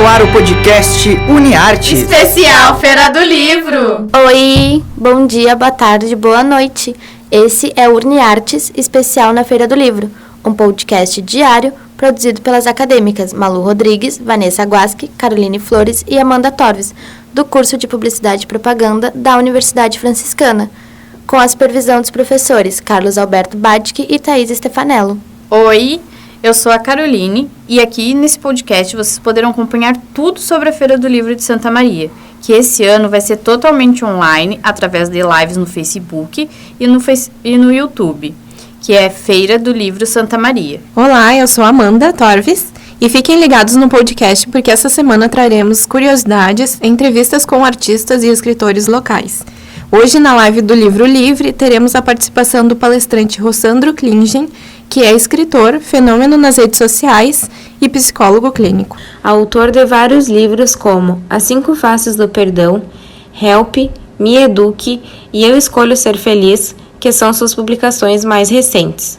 no ar o podcast UniArtes. Especial Feira do Livro. Oi, bom dia, boa tarde, boa noite. Esse é o UniArtes Especial na Feira do Livro, um podcast diário produzido pelas acadêmicas Malu Rodrigues, Vanessa Guasque, Caroline Flores e Amanda Torres, do curso de Publicidade e Propaganda da Universidade Franciscana, com a supervisão dos professores Carlos Alberto Badke e Thaís Stefanello. Oi, eu sou a Caroline e aqui nesse podcast vocês poderão acompanhar tudo sobre a Feira do Livro de Santa Maria, que esse ano vai ser totalmente online, através de lives no Facebook e no YouTube, que é Feira do Livro Santa Maria. Olá, eu sou a Amanda Torres e fiquem ligados no podcast porque essa semana traremos curiosidades, entrevistas com artistas e escritores locais. Hoje, na live do Livro Livre, teremos a participação do palestrante Rossandro Klingen, que é escritor, fenômeno nas redes sociais e psicólogo clínico. Autor de vários livros como As 5 Faces do Perdão, Help, Me Eduque e Eu Escolho Ser Feliz, que são suas publicações mais recentes.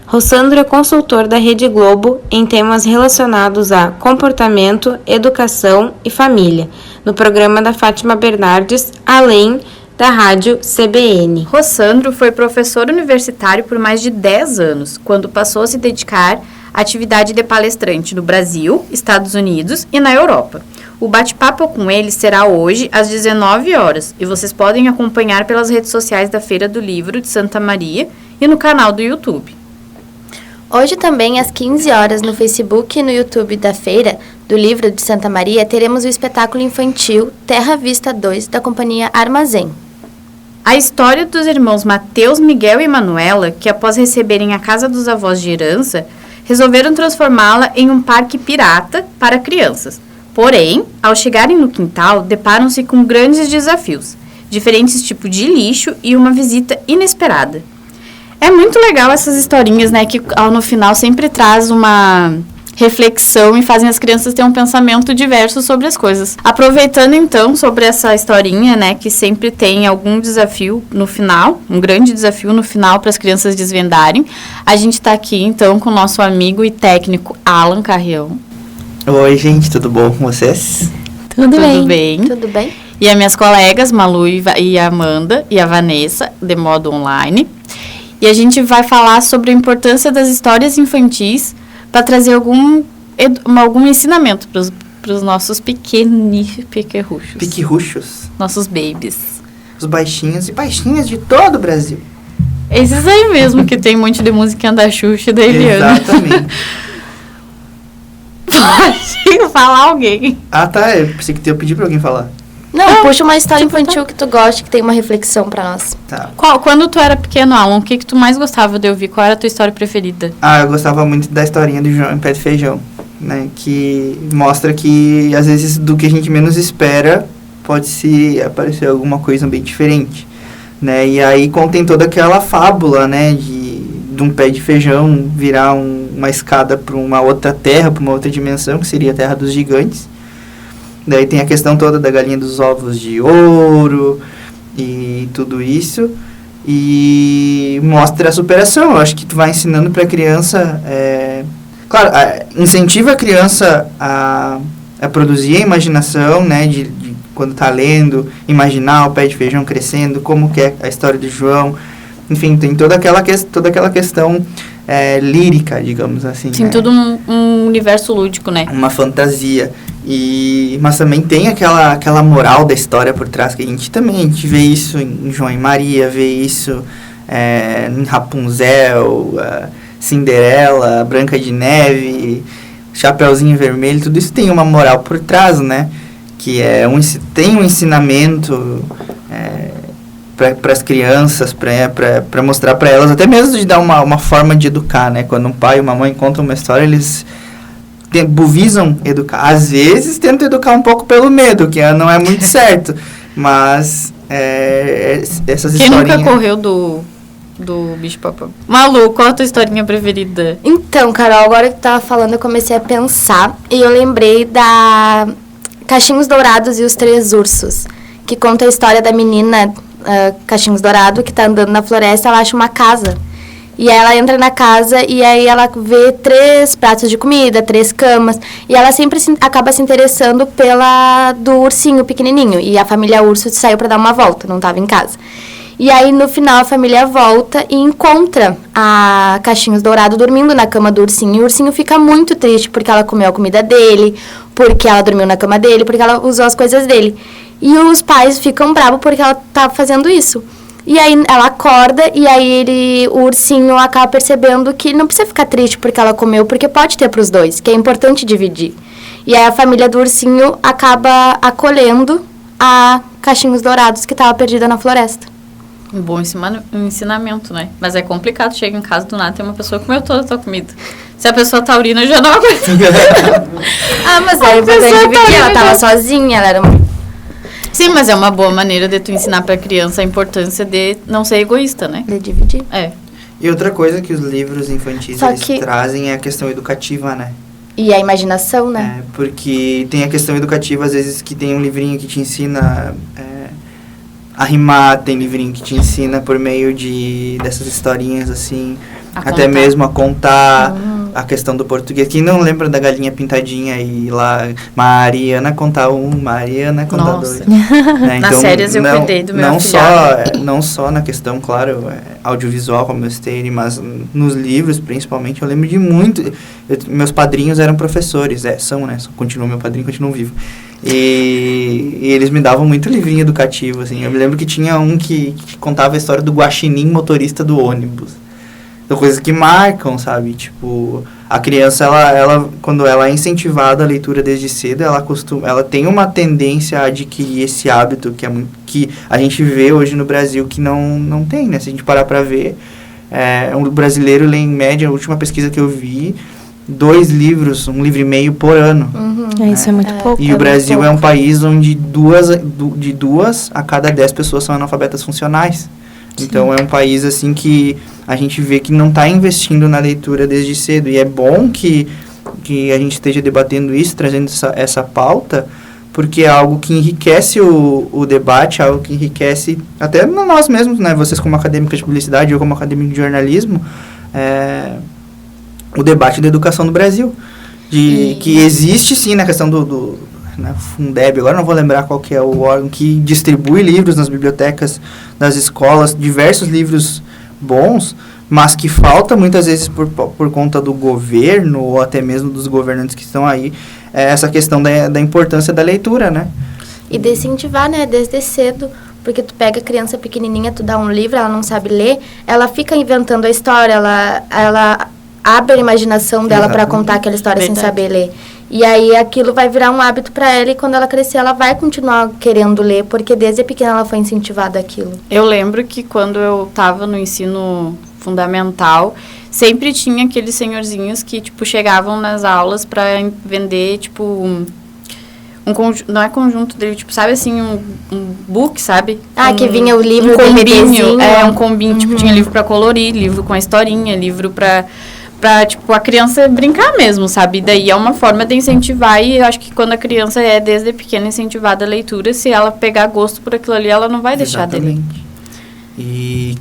Rossandro é consultor da Rede Globo em temas relacionados a comportamento, educação e família, no programa da Fátima Bernardes, além da rádio CBN. Rossandro foi professor universitário por mais de 10 anos, quando passou a se dedicar à atividade de palestrante no Brasil, Estados Unidos e na Europa. O bate-papo com ele será hoje às 19 horas e vocês podem acompanhar pelas redes sociais da Feira do Livro de Santa Maria e no canal do YouTube. Hoje também, às 15 horas, no Facebook e no YouTube da Feira do Livro de Santa Maria, teremos o espetáculo infantil Terra Vista 2, da companhia Armazém. A história dos irmãos Mateus, Miguel e Manuela, que após receberem a casa dos avós de herança, resolveram transformá-la em um parque pirata para crianças. Porém, ao chegarem no quintal, deparam-se com grandes desafios, diferentes tipos de lixo e uma visita inesperada. É muito legal essas historinhas, né, que no final sempre traz uma reflexão e fazem as crianças terem um pensamento diverso sobre as coisas. Aproveitando então sobre essa historinha, né, que sempre tem algum desafio no final, um grande desafio no final para as crianças desvendarem, a gente está aqui então com o nosso amigo e técnico Alan Carrião. Oi, gente, tudo bom com vocês? Tudo bem? Tudo bem? E as minhas colegas Malu e a Amanda e a Vanessa, de modo online. E a gente vai falar sobre a importância das histórias infantis para trazer algum ensinamento para os nossos pequerruchos. Piquirruchos. Nossos babies. Os baixinhos e baixinhas de todo o Brasil. Esses aí mesmo, que tem um monte de musiquinha da Xuxa e da Eliana. Exatamente. Pode falar alguém. Ah, tá. Eu pensei que eu pedi pra alguém falar. Não, puxa uma história infantil que tu goste, que tem uma reflexão pra nós. Tá. Quando tu era pequeno, Alan, o que tu mais gostava de ouvir? Qual era a tua história preferida? Ah, eu gostava muito da historinha do João em Pé de Feijão, né? Que mostra que, às vezes, do que a gente menos espera, pode se aparecer alguma coisa bem diferente, né? E aí contém toda aquela fábula, né? De um pé de feijão virar uma escada para uma outra terra, para uma outra dimensão, que seria a Terra dos Gigantes. Daí tem a questão toda da galinha dos ovos de ouro e tudo isso. E mostra a superação. Eu acho que tu vai ensinando para a criança... Claro, incentiva a criança a produzir a imaginação, né? De quando tá lendo, imaginar o pé de feijão crescendo, como que é a história do João. Enfim, tem toda aquela questão lírica, digamos assim. Sim, né? tudo um universo lúdico, né? Uma fantasia. Mas também tem aquela moral da história por trás, que a gente vê isso em João e Maria, vê isso em Rapunzel, Cinderela, Branca de Neve, Chapeuzinho Vermelho, tudo isso tem uma moral por trás, né? Que tem um ensinamento para as crianças, para mostrar para elas, até mesmo de dar uma forma de educar, né? Quando um pai e uma mãe contam uma história, eles visam educar. Às vezes tentam educar um pouco pelo medo, que não é muito certo, mas essas historinhas... Quem nunca correu do bicho papão? Malu, qual a tua historinha preferida? Então, Carol, agora que tu tava falando, eu comecei a pensar e eu lembrei da Cachinhos Dourados e os Três Ursos, que conta a história da menina Cachinhos Dourado, que tá andando na floresta, ela acha uma casa. E aí ela entra na casa e aí ela vê 3 pratos de comida, 3 camas. E ela sempre acaba se interessando pela do ursinho pequenininho. E a família urso saiu para dar uma volta, não estava em casa. E aí, no final, a família volta e encontra a Cachinhos Dourado dormindo na cama do ursinho. E o ursinho fica muito triste porque ela comeu a comida dele, porque ela dormiu na cama dele, porque ela usou as coisas dele. E os pais ficam bravos porque ela tá fazendo isso. E aí, ela acorda e aí o ursinho acaba percebendo que não precisa ficar triste porque ela comeu, porque pode ter pros dois, que é importante dividir. E aí, a família do ursinho acaba acolhendo a Cachinhos Dourados que estava perdida na floresta. Um bom ensinamento, né? Mas é complicado, chega em casa do nada, tem uma pessoa que comeu toda a tua comida. Se a pessoa taurina, já não aguenta. Mas aí você dividir, ela tava sozinha, ela era... Sim, mas é uma boa maneira de tu ensinar pra criança a importância de não ser egoísta, né? De dividir. É. E outra coisa que os livros infantis trazem é a questão educativa, né? E a imaginação, né? Porque tem a questão educativa, às vezes, que tem um livrinho que te ensina... a rimar, tem livrinho que te ensina por meio dessas historinhas, assim, até mesmo a contar a questão do português. Quem não lembra da galinha pintadinha e lá, Mariana conta 1, Mariana conta 2. Né? Nas séries eu cuidei do meu afilhado. Não só na questão, claro, audiovisual, como eu citei, mas nos livros, principalmente, eu lembro de muito. Meus padrinhos eram professores, são, né? Continua meu padrinho, continua vivo. E eles me davam muito livrinho educativo, assim. Eu me lembro que tinha um que contava a história do guaxinim motorista do ônibus. Então, coisas que marcam, sabe? Tipo, a criança, ela quando ela é incentivada a leitura desde cedo, ela tem uma tendência a adquirir esse hábito que a gente vê hoje no Brasil que não tem, né? Se a gente parar pra ver, um brasileiro lê, em média, a última pesquisa que eu vi, 2 livros, 1 livro e meio por ano. Isso é muito pouco. E o Brasil é um país onde de 2 a cada 10 pessoas são analfabetas funcionais. Sim. Então, é um país, assim, que a gente vê que não está investindo na leitura desde cedo. E é bom que a gente esteja debatendo isso, trazendo essa pauta, porque é algo que enriquece o debate, algo que enriquece até nós mesmos, né? Vocês como acadêmicos de publicidade, eu como acadêmico de jornalismo, o debate da educação no Brasil. Que existe, sim, na questão do Fundeb, agora não vou lembrar qual que é o órgão que distribui livros nas bibliotecas das escolas, diversos livros bons, mas que falta muitas vezes por conta do governo ou até mesmo dos governantes que estão aí, essa questão da importância da leitura, né? E de incentivar, né, desde cedo, porque tu pega a criança pequenininha, tu dá um livro, ela não sabe ler, ela fica inventando a história, ela abre a imaginação dela para contar aquela história sem saber ler. E aí aquilo vai virar um hábito para ela e quando ela crescer ela vai continuar querendo ler, porque desde pequena ela foi incentivada aquilo. Eu lembro que quando eu estava no ensino fundamental, sempre tinha aqueles senhorzinhos que, tipo, chegavam nas aulas para vender, tipo, não é conjunto dele, tipo, sabe assim, um book, sabe? Que vinha o livro, um combinho, um combinho, tipo, tinha livro para colorir, livro com a historinha, livro para tipo, a criança brincar mesmo, sabe? Daí é uma forma de incentivar e eu acho que quando a criança é desde pequena incentivada a leitura, se ela pegar gosto por aquilo ali, ela não vai deixar de ler. E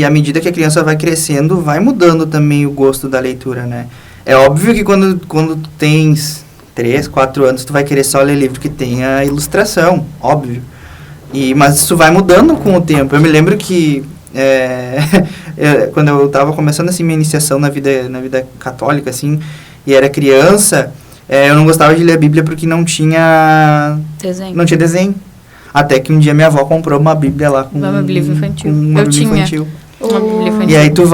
à medida que a criança vai crescendo, vai mudando também o gosto da leitura, né? É óbvio que quando tu tens 3, 4 anos, tu vai querer só ler livro que tenha ilustração, óbvio. Mas isso vai mudando com o tempo. Eu me lembro que quando eu estava começando assim minha iniciação na vida católica assim e era criança, eu não gostava de ler a Bíblia porque não tinha desenho. Até que um dia minha avó comprou uma Bíblia lá com uma Bíblia infantil. Uma Bíblia infantil. Uma Bíblia infantil. E aí tu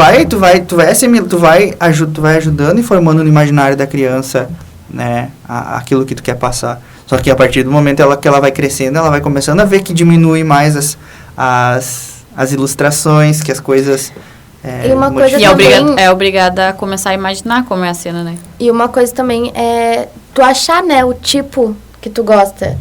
vai ajudando e formando no imaginário da criança, né, aquilo que tu quer passar. Só que a partir do momento que ela vai crescendo, ela vai começando a ver que diminui mais as ilustrações, que as coisas... E uma coisa também... é obrigada a começar a imaginar como é a cena, né? E uma coisa também é tu achar, né, o tipo que tu gosta.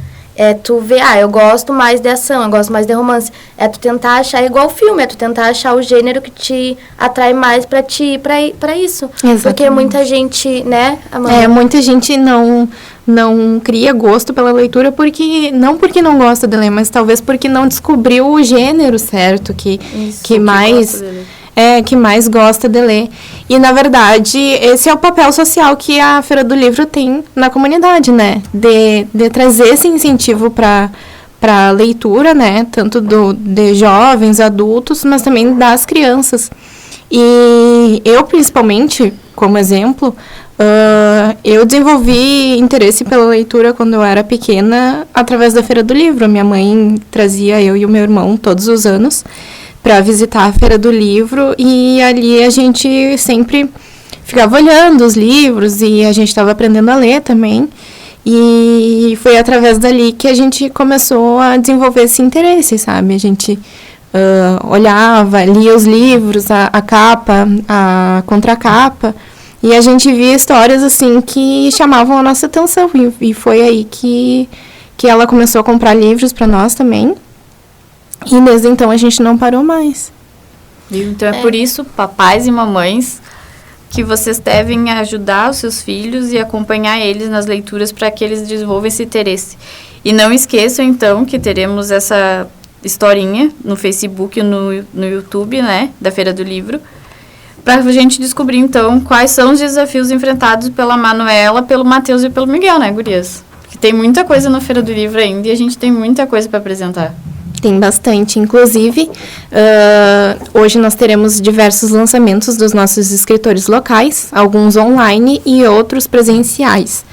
Tu ver, eu gosto mais de ação, eu gosto mais de romance. É tu tentar achar igual filme, é tu tentar achar o gênero que te atrai mais pra ti ir pra isso. Exatamente. Porque muita gente, né, Amanda? Muita gente não cria gosto pela leitura porque não gosta de ler, mas talvez porque não descobriu o gênero certo que mais que mais gosta de ler. E, na verdade, esse é o papel social que a Feira do Livro tem na comunidade, né? De trazer esse incentivo para a leitura, né? Tanto de jovens, adultos, mas também das crianças. E eu, principalmente, como exemplo, eu desenvolvi interesse pela leitura quando eu era pequena através da Feira do Livro. Minha mãe trazia eu e o meu irmão todos os anos para visitar a Feira do Livro, e ali a gente sempre ficava olhando os livros e a gente estava aprendendo a ler também. E foi através dali que a gente começou a desenvolver esse interesse, sabe? A gente olhava, lia os livros, a capa, a contracapa, e a gente via histórias assim que chamavam a nossa atenção. E foi aí que ela começou a comprar livros para nós também. E desde então a gente não parou mais. Então é por isso, papais e mamães, que vocês devem ajudar os seus filhos e acompanhar eles nas leituras para que eles desenvolvam esse interesse. E não esqueçam, então, que teremos essa historinha no Facebook e no YouTube, né, da Feira do Livro, para a gente descobrir, então, quais são os desafios enfrentados pela Manuela, pelo Matheus e pelo Miguel, né, gurias? Porque tem muita coisa na Feira do Livro ainda e a gente tem muita coisa para apresentar. Tem bastante. Inclusive, hoje nós teremos diversos lançamentos dos nossos escritores locais, alguns online e outros presenciais,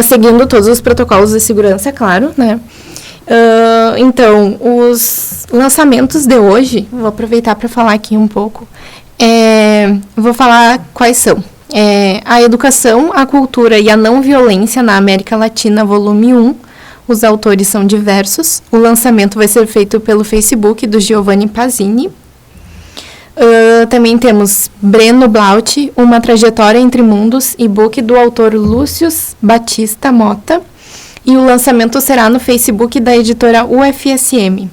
seguindo todos os protocolos de segurança, é claro, né? Então, os lançamentos de hoje, vou aproveitar para falar aqui um pouco, vou falar quais são. A Educação, a Cultura e a Não Violência na América Latina, volume 1, os autores são diversos. O lançamento vai ser feito pelo Facebook do Giovanni Pazzini. Também temos Breno Blaut, Uma Trajetória entre Mundos, e-book do autor Lúcius Batista Mota. E o lançamento será no Facebook da editora UFSM.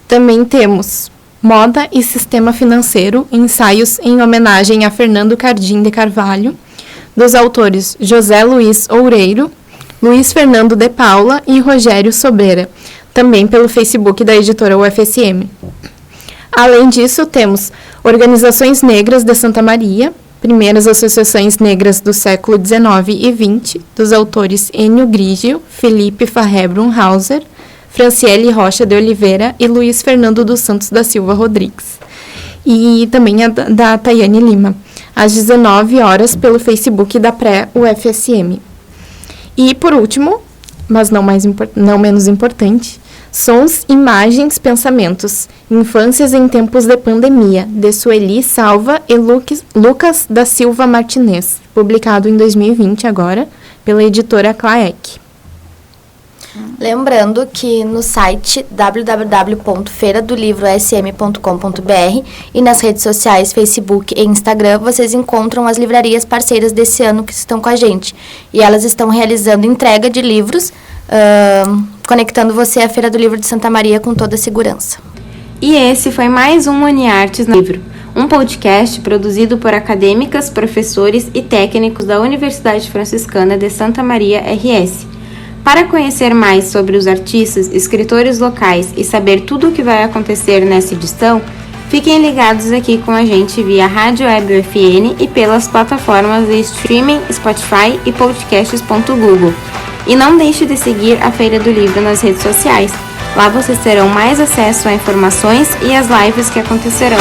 Também temos Moda e Sistema Financeiro, ensaios em homenagem a Fernando Cardim de Carvalho, dos autores José Luiz Oureiro, Luiz Fernando de Paula e Rogério Sobreira, também pelo Facebook da editora UFSM. Além disso, temos Organizações Negras de Santa Maria, primeiras associações negras do século XIX e XX, dos autores Enio Grigio, Felipe Farré Brunhauser, Franciele Rocha de Oliveira e Luiz Fernando dos Santos da Silva Rodrigues. E também a da Tayane Lima, às 19 horas pelo Facebook da Pré-UFSM. E, por último, mas não menos importante, Sons, Imagens, Pensamentos, Infâncias em Tempos de Pandemia, de Sueli Salva e Lucas da Silva Martinez, publicado em 2020 agora, pela editora Claec. Lembrando que no site www.feiradolivrosm.com.br e nas redes sociais Facebook e Instagram, vocês encontram as livrarias parceiras desse ano que estão com a gente. E elas estão realizando entrega de livros, conectando você à Feira do Livro de Santa Maria com toda a segurança. E esse foi mais um UniArtes no Livro, um podcast produzido por acadêmicas, professores e técnicos da Universidade Franciscana de Santa Maria RS. Para conhecer mais sobre os artistas, escritores locais e saber tudo o que vai acontecer nessa edição, fiquem ligados aqui com a gente via Rádio Web UFN e pelas plataformas de streaming Spotify e podcasts.google. E não deixe de seguir a Feira do Livro nas redes sociais. Lá vocês terão mais acesso a informações e as lives que acontecerão.